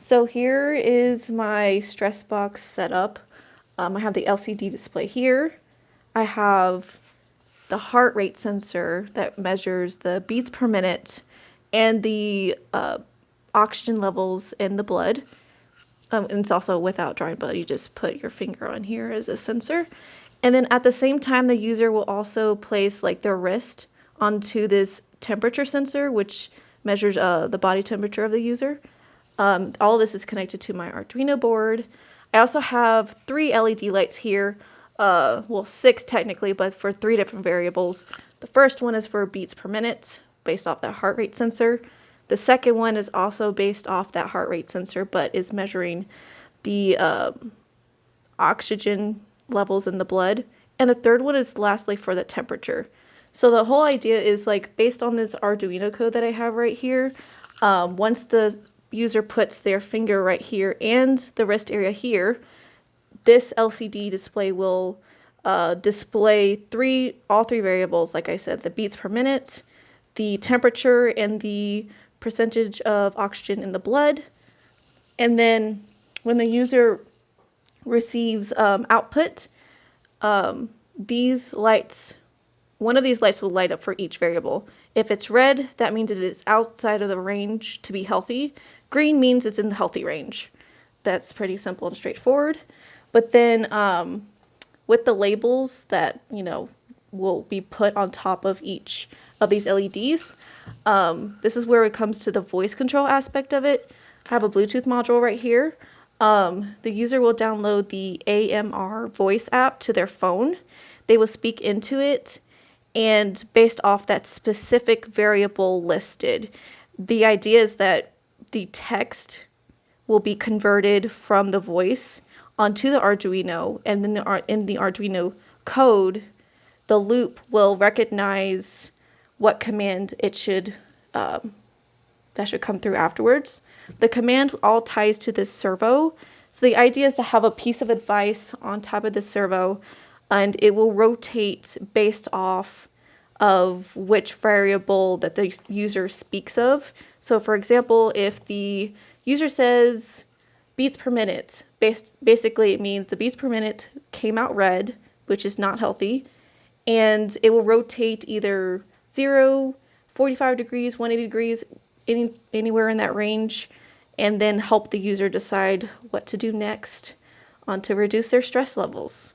So here is my StressBox setup. I have the LCD display here. I have the heart rate sensor that measures the beats per minute and the oxygen levels in the blood. And it's also without drawing blood. You just put your finger on here as a sensor. And then at the same time, the user will also place like their wrist onto this temperature sensor, which measures the body temperature of the user. All of this is connected to my Arduino board. I also have 3 LED lights here. Well, 6 technically, but for 3 different variables. The first one is for beats per minute, based off that heart rate sensor. The second one is also based off that heart rate sensor, but is measuring the oxygen levels in the blood. And the third one is lastly for the temperature. So the whole idea is like based on this Arduino code that I have right here, once the user puts their finger right here and the wrist area here, this LCD display will display all three variables, like I said, the beats per minute, the temperature, and the percentage of oxygen in the blood. And then when the user receives output, these lights, one of these lights will light up for each variable. If it's red, that means it is outside of the range to be healthy. Green means it's in the healthy range. That's pretty simple and straightforward. But then with the labels that, will be put on top of each of these LEDs, this is where it comes to the voice control aspect of it. I have a Bluetooth module right here. The user will download the AMR voice app to their phone. They will speak into it, and based off that specific variable listed, the idea is that the text will be converted from the voice onto the Arduino, and then in the Arduino code, the loop will recognize what command it should that should come through afterwards. The command all ties to this servo. So the idea is to have a piece of advice on top of the servo, and it will rotate based off of which variable that the user speaks of. So for example, if the user says beats per minute, basically it means the beats per minute came out red, which is not healthy, and it will rotate either 0, 45 degrees, 180 degrees, anywhere in that range, and then help the user decide what to do next to reduce their stress levels.